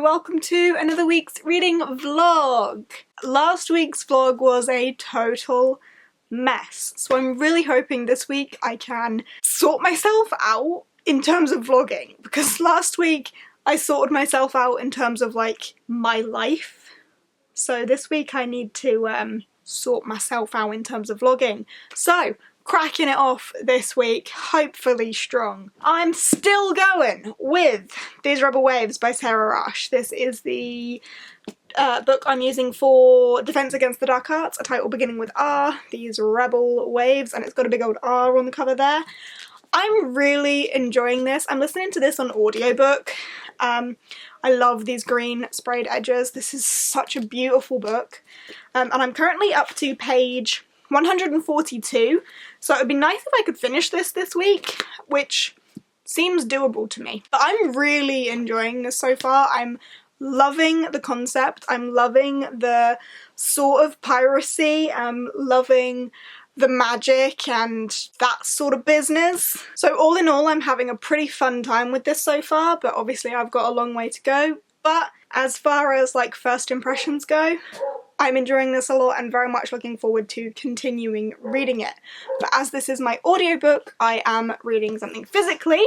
welcome to another week's reading vlog. Last week's vlog was a total mess, so I'm really hoping this week I can sort myself out in terms of vlogging, because last week I sorted myself out in terms of like my life, so this week I need to sort myself out in terms of vlogging. So cracking it off this week, hopefully strong. I'm still going with These Rebel Waves by Sarah Rush. This is the book I'm using for Defense Against the Dark Arts, a title beginning with R, These Rebel Waves, and it's got a big old R on the cover there. I'm really enjoying this. I'm listening to this on audiobook. I love these green sprayed edges. This is such a beautiful book. And I'm currently up to page 142, so it would be nice if I could finish this week, which seems doable to me. But I'm really enjoying this so far. I'm loving the concept, I'm loving the sort of piracy, I'm loving the magic and that sort of business. So all in all, I'm having a pretty fun time with this so far, but obviously I've got a long way to go. But as far as like first impressions go, I'm enjoying this a lot and very much looking forward to continuing reading it. But as this is my audiobook, I am reading something physically,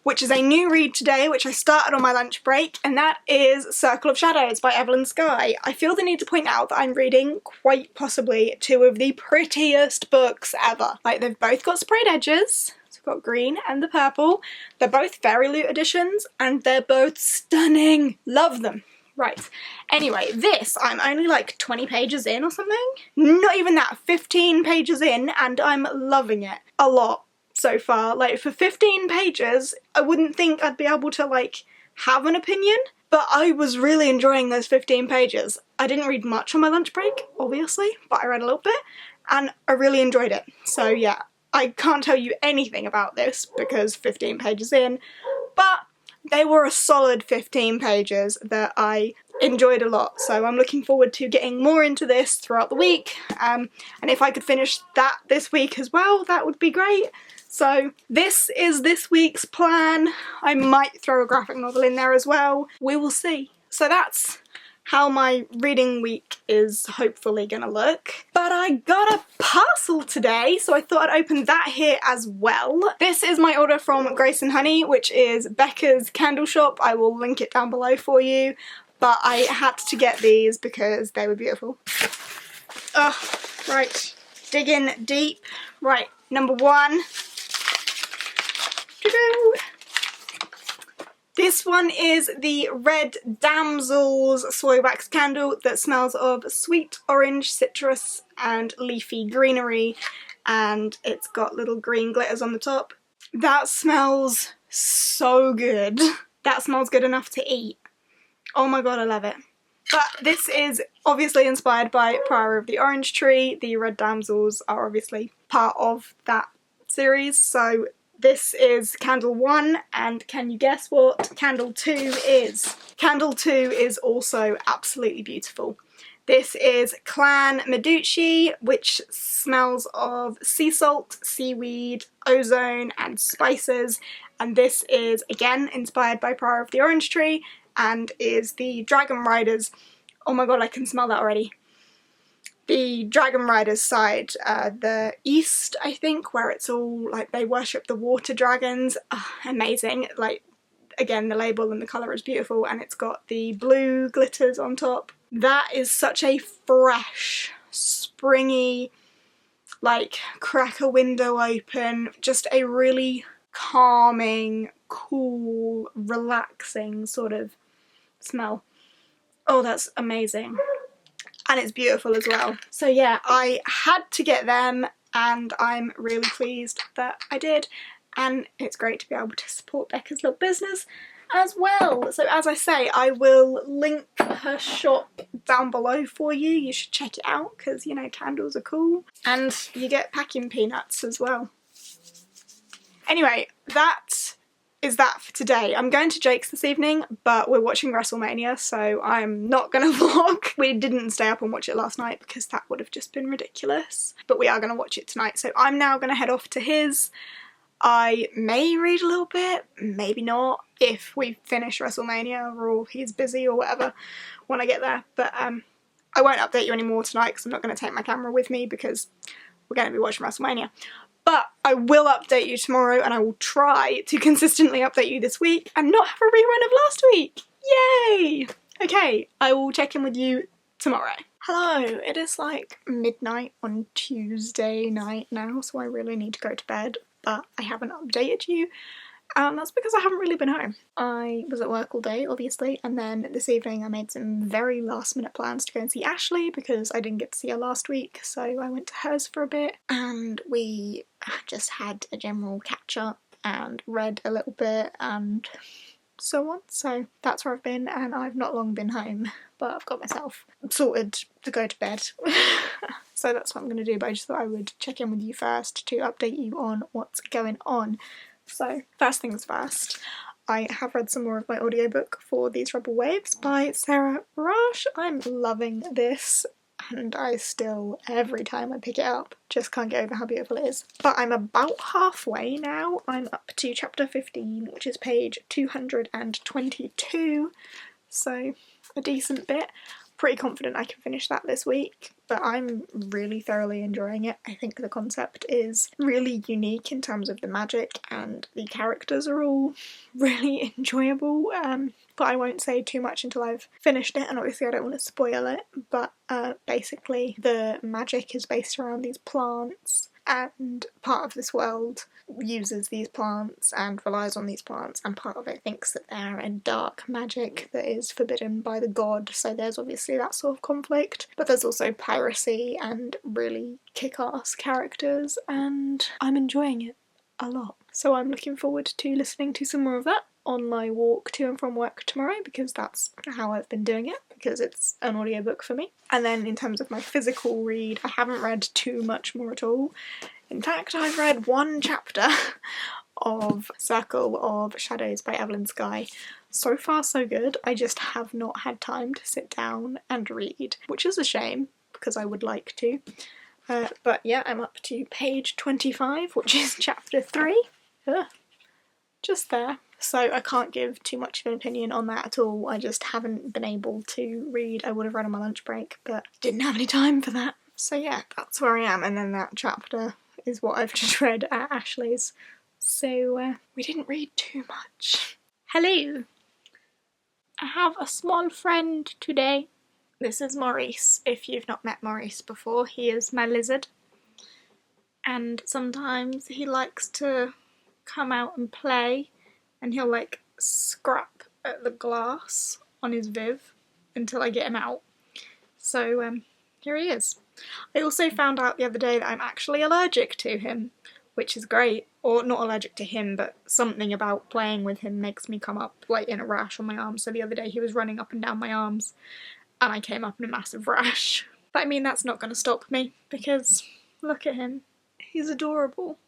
which is a new read today, which I started on my lunch break, and that is Circle of Shadows by Evelyn Skye. I feel the need to point out that I'm reading quite possibly two of the prettiest books ever. Like, they've both got sprayed edges. We've got green and the purple. They're both Fairy Loot editions, and they're both stunning. Love them. Right, anyway, this, I'm only like 20 pages in or something? Not even that, 15 pages in, and I'm loving it a lot so far. Like, for 15 pages, I wouldn't think I'd be able to, like, have an opinion, but I was really enjoying those 15 pages. I didn't read much on my lunch break, obviously, but I read a little bit, and I really enjoyed it. So yeah, I can't tell you anything about this because 15 pages in, but they were a solid 15 pages that I enjoyed a lot, so I'm looking forward to getting more into this throughout the week, and if I could finish that this week as well, that would be great. So this is this week's plan. I might throw a graphic novel in there as well. We will see. So that's how my reading week is hopefully gonna look. But I got a parcel today, so I thought I'd open that here as well. This is my order from Grace & Honey, which is Becca's candle shop. I will link it down below for you, but I had to get these because they were beautiful. Right, digging deep. Right, number one. This one is the Red Damsels soy wax candle that smells of sweet orange, citrus and leafy greenery, and it's got little green glitters on the top. That smells so good. That smells good enough to eat. Oh my god, I love it. But this is obviously inspired by Prior of the Orange Tree. The Red Damsels are obviously part of that series, so this is candle 1, and can you guess what candle 2 is? Candle 2 is also absolutely beautiful. This is Clan Meducci, which smells of sea salt, seaweed, ozone and spices, and this is again inspired by Prior of the Orange Tree and is the Dragon Riders. Oh my god, I can smell that already. The Dragon Riders side, the east, I think, where it's all like they worship the water dragons. Amazing. Like, again, the label and the colour is beautiful, and it's got the blue glitters on top. That is such a fresh, springy, like, crack a window open, just a really calming, cool, relaxing sort of smell. Oh, that's amazing. And it's beautiful as well. So yeah, I had to get them and I'm really pleased that I did, and it's great to be able to support Becca's little business as well. So as I say, I will link her shop down below for you. You should check it out because, you know, candles are cool and you get packing peanuts as well. Anyway, that is that for today. I'm going to Jake's this evening, but we're watching WrestleMania, so I'm not gonna vlog. We didn't stay up and watch it last night because that would have just been ridiculous, but we are gonna watch it tonight. So I'm now gonna head off to his. I may read a little bit, maybe not, if we finish WrestleMania or he's busy or whatever when I get there. But I won't update you anymore tonight because I'm not going to take my camera with me because we're going to be watching WrestleMania. But I will update you tomorrow, and I will try to consistently update you this week and not have a rerun of last week. Yay! Okay, I will check in with you tomorrow. Hello, it is like midnight on Tuesday night now, so I really need to go to bed, but I haven't updated you, and that's because I haven't really been home. I was at work all day, obviously, and then this evening I made some very last minute plans to go and see Ashley because I didn't get to see her last week, so I went to hers for a bit, and we just had a general catch up and read a little bit and so on. So that's where I've been, and I've not long been home, but I've got myself sorted to go to bed. So that's what I'm going to do, but I just thought I would check in with you first to update you on what's going on. So first things first, I have read some more of my audiobook for These Rebel Waves by Sarah Rush. I'm loving this, and I still, every time I pick it up, just can't get over how beautiful it is. But I'm about halfway now. I'm up to chapter 15, which is page 222, so a decent bit. Pretty confident I can finish that this week, but I'm really thoroughly enjoying it. I think the concept is really unique in terms of the magic, and the characters are all really enjoyable. But I won't say too much until I've finished it, and obviously I don't want to spoil it, but basically the magic is based around these plants, and part of this world uses these plants and relies on these plants, and part of it thinks that they're a dark magic that is forbidden by the god, so there's obviously that sort of conflict. But there's also piracy and really kick-ass characters, and I'm enjoying it a lot. So I'm looking forward to listening to some more of that on my walk to and from work tomorrow, because that's how I've been doing it, because it's an audiobook for me. And then in terms of my physical read, I haven't read too much more at all. In fact, I've read one chapter of Circle of Shadows by Evelyn Skye. So far so good. I just have not had time to sit down and read, which is a shame because I would like to. But yeah, I'm up to page 25, which is chapter 3. Just there. So I can't give too much of an opinion on that at all. I just haven't been able to read. I would have read on my lunch break, but didn't have any time for that. So yeah, that's where I am, and then that chapter is what I've just read at Ashley's. So we didn't read too much. Hello! I have a small friend today. This is Maurice, if you've not met Maurice before. He is my lizard. And sometimes he likes to come out and play, and he'll like scrap at the glass on his Viv until I get him out. So here he is. I also found out the other day that I'm actually allergic to him, which is great. Or not allergic to him, but something about playing with him makes me come up like in a rash on my arms. So the other day he was running up and down my arms and I came up in a massive rash. But I mean, that's not going to stop me, because look at him. He's adorable.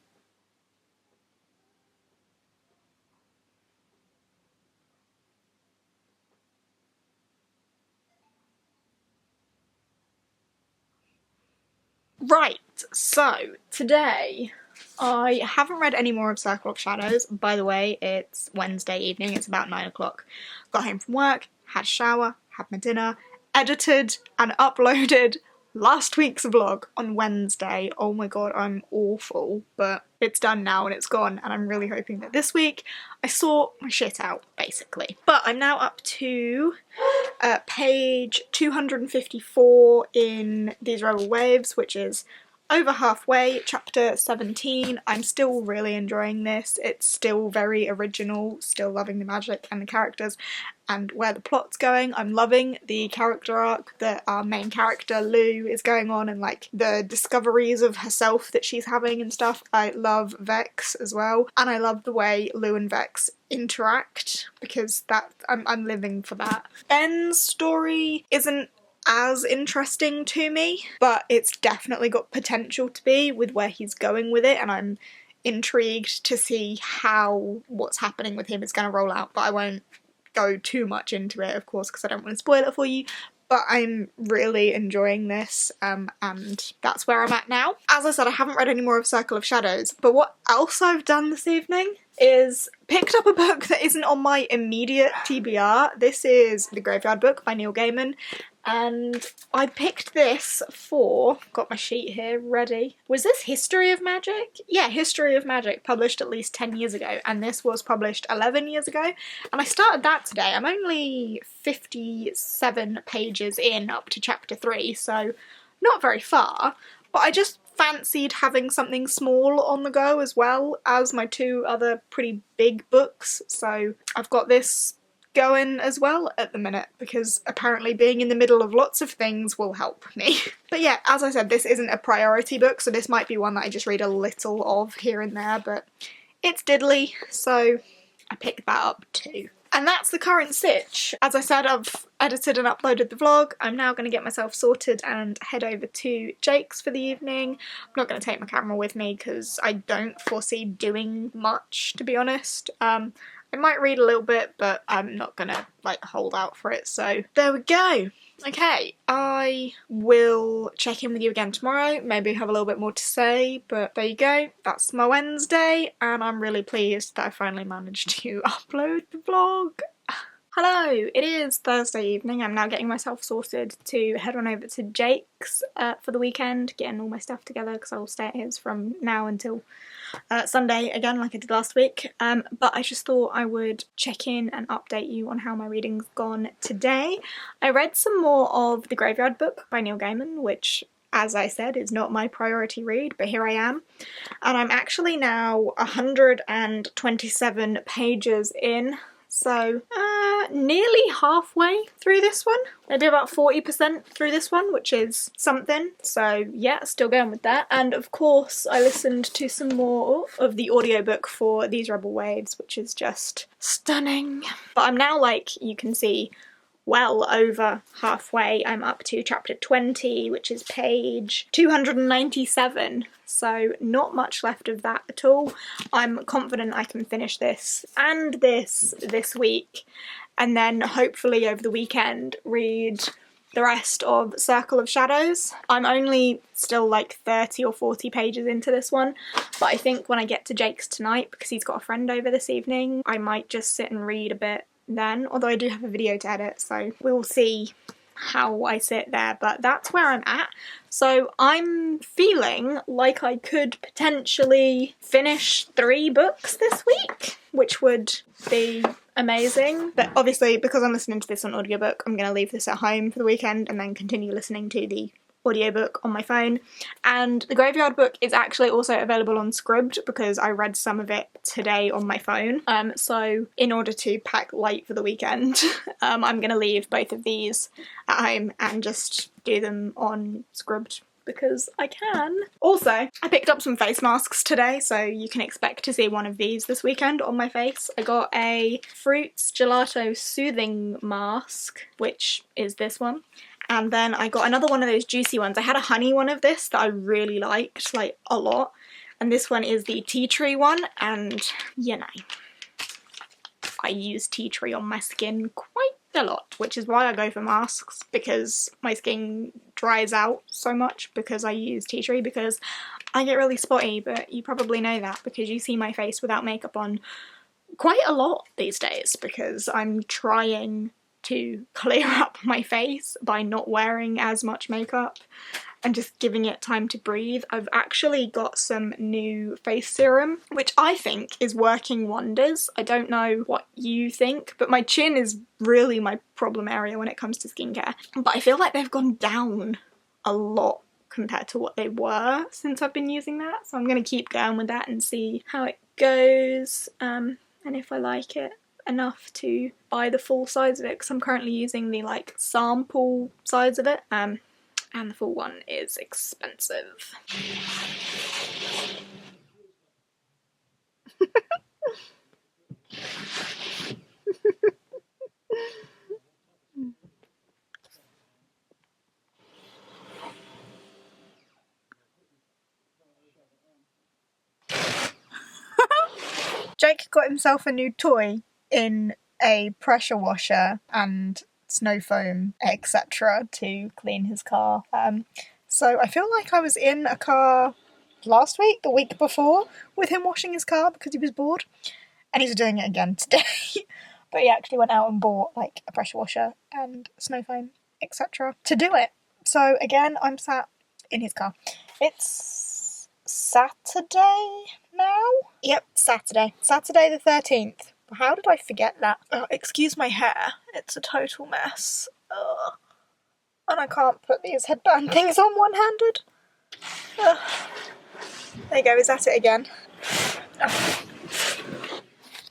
Right, so today I haven't read any more of Circle of Shadows. By the way, it's Wednesday evening, it's about 9 o'clock. Got home from work, had a shower, had my dinner, edited and uploaded last week's vlog on Wednesday. Oh my god, I'm awful, but it's done now and it's gone, and I'm really hoping that this week I sort my shit out, basically. But I'm now up to page 254 in These Rebel Waves, which is over halfway, chapter 17. I'm still really enjoying this. It's still very original, still loving the magic and the characters and where the plot's going. I'm loving the character arc that our main character Lou is going on, and like the discoveries of herself that she's having and stuff. I love Vex as well, and I love the way Lou and Vex interact, because that I'm living for that. Ben's story isn't as interesting to me, but it's definitely got potential to be with where he's going with it, and I'm intrigued to see how what's happening with him is going to roll out. But I won't go too much into it, of course, because I don't want to spoil it for you. but I'm really enjoying this, and that's where I'm at now. As I said, I haven't read any more of Circle of Shadows, but what else I've done this evening is picked up a book that isn't on my immediate TBR. This is The Graveyard Book by Neil Gaiman, and I picked this for, got my sheet here ready. Was this History of Magic? Yeah, History of Magic, published at least 10 years ago, and this was published 11 years ago, and I started that today. I'm only 57 pages in, up to chapter 3, so not very far, but I just fancied having something small on the go as well as my 2 other pretty big books, so I've got this going as well at the minute, because apparently being in the middle of lots of things will help me. But yeah, as I said, this isn't a priority book, so this might be one that I just read a little of here and there, but it's diddly, so I picked that up too. And that's the current sitch. As I said, I've edited and uploaded the vlog. I'm now going to get myself sorted and head over to Jake's for the evening. I'm not going to take my camera with me because I don't foresee doing much, to be honest. I might read a little bit, but I'm not going to like hold out for it, so there we go. Okay, I will check in with you again tomorrow, maybe have a little bit more to say, but there you go, that's my Wednesday, and I'm really pleased that I finally managed to upload the vlog. Hello, it is Thursday evening. I'm now getting myself sorted to head on over to Jake's for the weekend, getting all my stuff together because I will stay at his from now until Sunday again, like I did last week. But I just thought I would check in and update you on how my reading's gone today. I read some more of The Graveyard Book by Neil Gaiman, which, as I said, is not my priority read, but here I am. And I'm actually now 127 pages in. So, nearly halfway through this one. Maybe about 40% through this one, which is something. So, yeah, still going with that. And, of course, I listened to some more of the audiobook for These Rebel Waves, which is just stunning. But I'm now, like, you can see, well over halfway. I'm up to chapter 20, which is page 297, so not much left of that at all. I'm confident I can finish this and this week, and then hopefully over the weekend read the rest of Circle of Shadows. I'm only still like 30 or 40 pages into this one, but I think when I get to Jake's tonight, because he's got a friend over this evening, I might just sit and read a bit then, although I do have a video to edit, so we'll see how I sit there, but that's where I'm at. So I'm feeling like I could potentially finish 3 books this week, which would be amazing. But obviously, because I'm listening to this on audiobook, I'm going to leave this at home for the weekend and then continue listening to the audiobook on my phone. And The Graveyard Book is actually also available on Scribd because I read some of it today on my phone. So in order to pack light for the weekend, I'm going to leave both of these at home and just do them on Scribd because I can. Also, I picked up some face masks today, so you can expect to see one of these this weekend on my face. I got a Fruits Gelato Soothing Mask, which is this one. And then I got another one of those juicy ones. I had a honey one of this that I really liked, like, a lot. And this one is the tea tree one, and, you know, I use tea tree on my skin quite a lot, which is why I go for masks, because my skin dries out so much because I use tea tree, because I get really spotty, but you probably know that because you see my face without makeup on quite a lot these days, because I'm trying to clear up my face by not wearing as much makeup and just giving it time to breathe. I've actually got some new face serum, which I think is working wonders. I don't know what you think, but my chin is really my problem area when it comes to skincare. But I feel like they've gone down a lot compared to what they were since I've been using that. So I'm going to keep going with that and see how it goes, and if I like it enough to buy the full size of it, because I'm currently using the like sample size of it, and the full one is expensive. Jake got himself a new toy in a pressure washer and snow foam, etc. to clean his car. So I feel like I was in a car last week, the week before, with him washing his car because he was bored, and he's doing it again today. But he actually went out and bought like a pressure washer and snow foam, etc. to do it. So again, I'm sat in his car. It's Saturday now? Yep, Saturday. Saturday the 13th. How did I forget that? Oh, excuse my hair. It's a total mess. Ugh. And I can't put these headband things on one-handed. Ugh. There you go, is that it again? Ugh.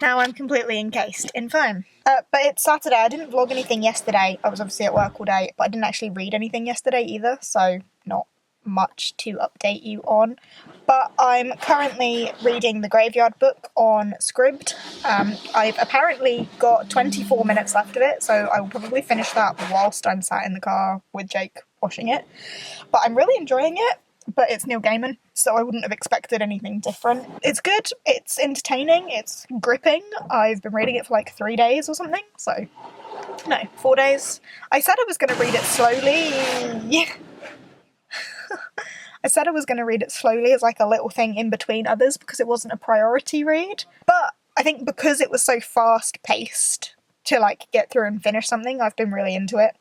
Now I'm completely encased in foam. But it's Saturday. I didn't vlog anything yesterday. I was obviously at work all day, but I didn't actually read anything yesterday either, so not much to update you on. But I'm currently reading the Graveyard Book on Scribd. I've apparently got 24 minutes left of it, so I will probably finish that whilst I'm sat in the car with Jake washing it. But I'm really enjoying it, but it's Neil Gaiman, so I wouldn't have expected anything different. It's good, it's entertaining, it's gripping. I've been reading it for like 3 days or something, so... No, 4 days. I said I was going to read it slowly. I said I was going to read it slowly as like a little thing in between others because it wasn't a priority read. But I think because it was so fast-paced to like get through and finish something, I've been really into it.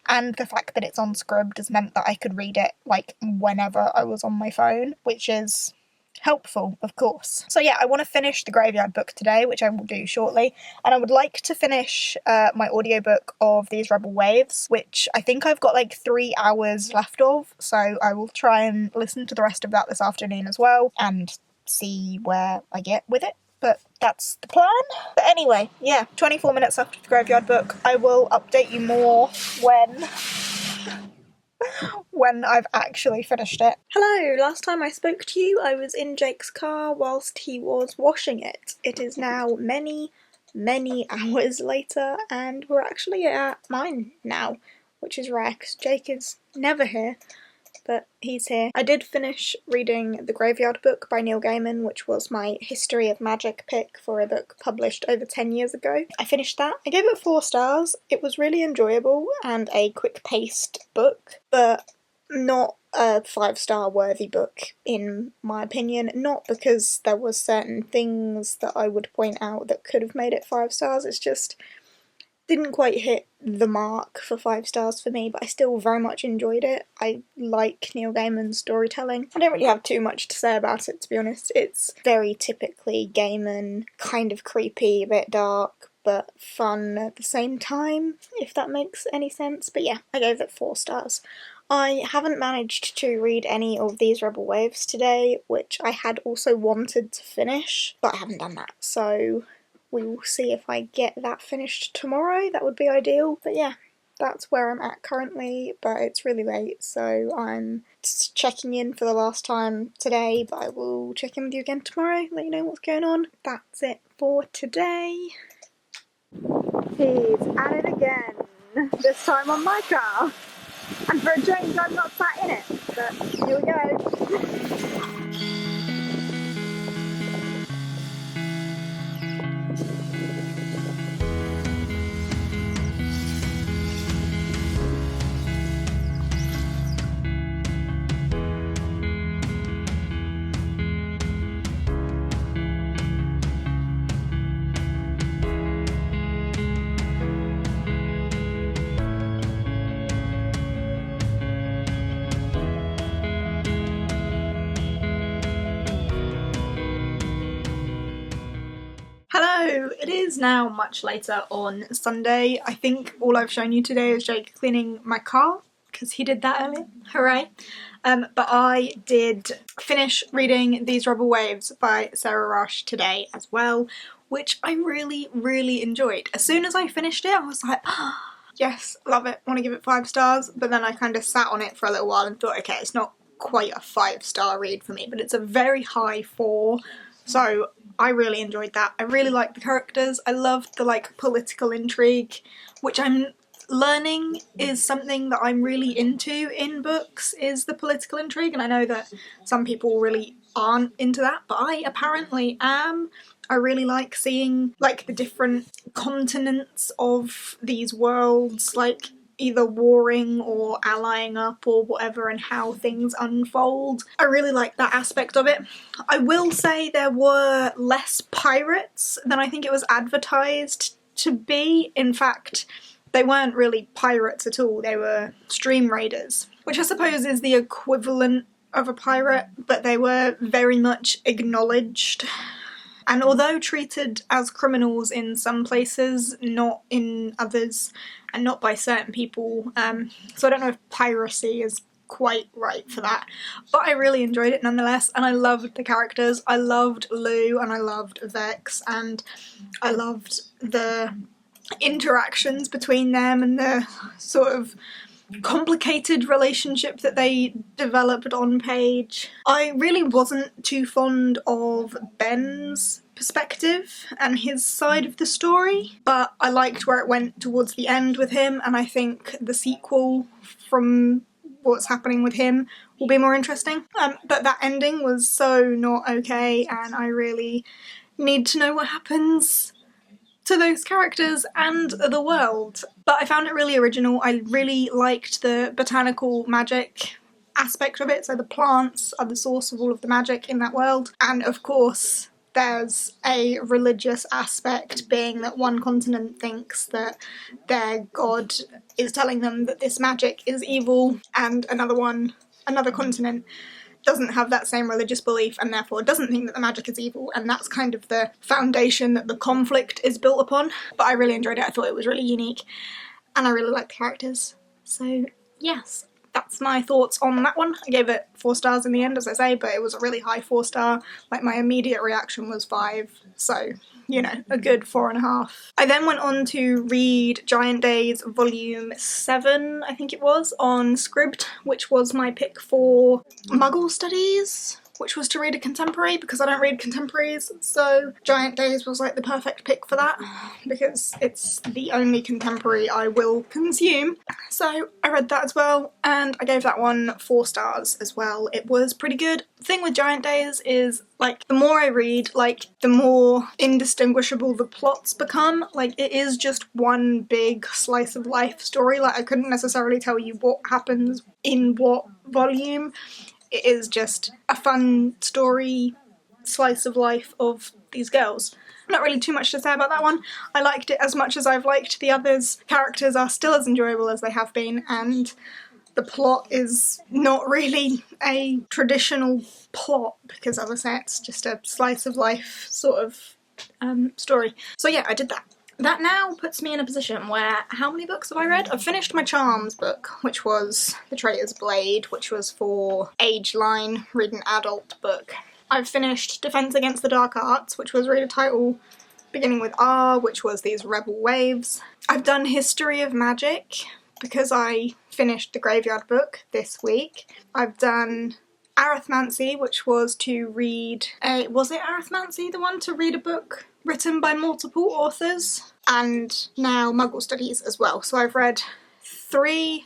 And the fact that it's on Scribd has meant that I could read it like whenever I was on my phone, which is helpful, of course. So yeah, I want to finish the Graveyard Book today, which I will do shortly, and I would like to finish my audiobook of These Rebel Waves, which I think I've got like 3 hours left of, so I will try and listen to the rest of that this afternoon as well, and see where I get with it. But that's the plan. But anyway, yeah, 24 minutes left of the Graveyard Book. I will update you more when I've actually finished it. Hello, last time I spoke to you, I was in Jake's car whilst he was washing it. It is now many hours later, and we're actually at mine now, which is rare because Jake is never here. But he's here. I did finish reading The Graveyard Book by Neil Gaiman, which was my History of Magic pick for a book published over 10 years ago. I finished that. I gave it 4 stars. It was really enjoyable and a quick-paced book, but not a 5-star worthy book, in my opinion. Not because there was certain things that I would point out that could have made it 5 stars, it's just didn't quite hit the mark for 5 stars for me, but I still very much enjoyed it. I like Neil Gaiman's storytelling. I don't really have too much to say about it, to be honest. It's very typically Gaiman, kind of creepy, a bit dark, but fun at the same time, if that makes any sense. But yeah, I gave it 4 stars. I haven't managed to read any of These Rebel Waves today, which I had also wanted to finish, but I haven't done that, so we will see if I get that finished tomorrow. That would be ideal. But yeah, that's where I'm at currently, but it's really late, so I'm just checking in for the last time today, but I will check in with you again tomorrow, let you know what's going on. That's it for today. He's at it again, this time on my car. And for a change, I'm not sat in it, but here we go. Hello, it is now much later on Sunday. I think all I've shown you today is Jake cleaning my car, because he did that earlier, hooray. But I did finish reading These Rebel Waves by Sarah Rush today as well, which I really enjoyed. As soon as I finished it, I was like, yes, love it, want to give it 5 stars, but then I kind of sat on it for a little while and thought, okay, it's not quite a 5-star read for me, but it's a very high 4, so I really enjoyed that. I really liked the characters. I loved the like political intrigue, which I'm learning is something that I'm really into in books, is the political intrigue, and I know that some people really aren't into that, but I apparently am. I really like seeing like the different continents of these worlds, like either warring or allying up or whatever, and how things unfold. I really like that aspect of it. I will say there were less pirates than I think it was advertised to be. In fact, they weren't really pirates at all, they were stream raiders, which I suppose is the equivalent of a pirate, but they were very much acknowledged. And although treated as criminals in some places, not in others, and not by certain people, so I don't know if piracy is quite right for that, but I really enjoyed it nonetheless, and I loved the characters. I loved Lou, and I loved Vex, and I loved the interactions between them and the sort of complicated relationship that they developed on page. I really wasn't too fond of Ben's perspective and his side of the story, but I liked where it went towards the end with him, and I think the sequel from what's happening with him will be more interesting. But that ending was so not okay, and I really need to know what happens to those characters and the world. But I found it really original. I really liked the botanical magic aspect of it, so the plants are the source of all of the magic in that world. And of course there's a religious aspect, being that one continent thinks that their god is telling them that this magic is evil, and another continent doesn't have that same religious belief and therefore doesn't think that the magic is evil, and that's kind of the foundation that the conflict is built upon. But I really enjoyed it. I thought it was really unique, and I really liked the characters. So yes, that's my thoughts on that one. I gave it 4 stars in the end, as I say, but it was a really high 4-star. Like, my immediate reaction was 5, so, you know, a good 4.5. I then went on to read Giant Days Volume 7, I think it was, on Scribd, which was my pick for Muggle Studies, which was to read a contemporary, because I don't read contemporaries, so Giant Days was like the perfect pick for that, because it's the only contemporary I will consume. So I read that as well, and I gave that one 4 stars as well. It was pretty good. The thing with Giant Days is, like, the more I read, like, the more indistinguishable the plots become. Like, it is just one big slice of life story. Like, I couldn't necessarily tell you what happens in what volume. It is just a fun story, slice of life of these girls. Not really too much to say about that one. I liked it as much as I've liked the others. Characters are still as enjoyable as they have been, and the plot is not really a traditional plot, because as I say, it's just a slice of life sort of story. So yeah, I did that. That now puts me in a position where, how many books have I read? I've finished my Charms book, which was The Traitor's Blade, which was for Age Line, read an adult book. I've finished Defense Against the Dark Arts, which was read a title beginning with R, which was these Rebel Waves. I've done History of Magic, because I finished the Graveyard book this week. I've done Arithmancy, which was to read a... was it Arithmancy, the one to read a book written by multiple authors? And now Muggle Studies as well. So I've read 3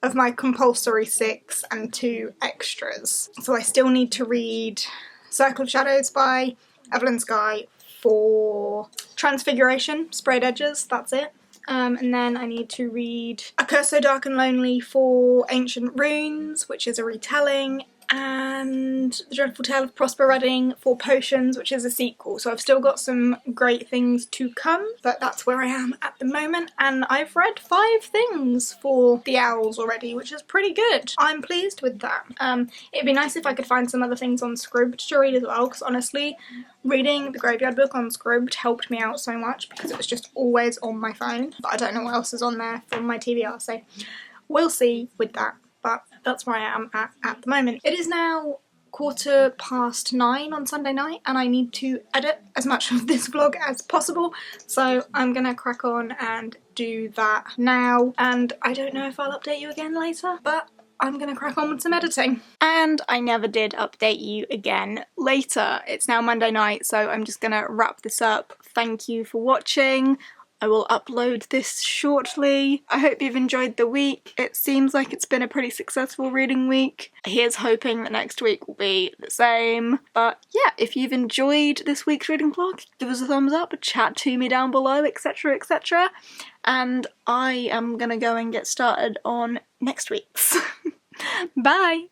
of my compulsory 6 and 2 extras. So I still need to read Circle of Shadows by Evelyn Skye for Transfiguration, Sprayed Edges, that's it. And then I need to read A Curse So Dark and Lonely for Ancient Runes, which is a retelling, and The Dreadful Tale of Prosper Redding for Potions, which is a sequel. So I've still got some great things to come, but that's where I am at the moment, and I've read 5 things for the OWLS already, which is pretty good. I'm pleased with that. It'd be nice if I could find some other things on Scribd to read as well, because honestly, reading the Graveyard book on Scribd helped me out so much, because it was just always on my phone, but I don't know what else is on there from my TBR, so we'll see with that. But that's where I am at the moment. It is now 9:15 on Sunday night, and I need to edit as much of this vlog as possible, so I'm gonna crack on and do that now, and I don't know if I'll update you again later, but I'm gonna crack on with some editing. And I never did update you again later. It's now Monday night, so I'm just gonna wrap this up. Thank you for watching. I will upload this shortly. I hope you've enjoyed the week. It seems like it's been a pretty successful reading week. Here's hoping that next week will be the same. But yeah, if you've enjoyed this week's reading vlog, give us a thumbs up, chat to me down below, etc, etc. And I am gonna go and get started on next week's. Bye!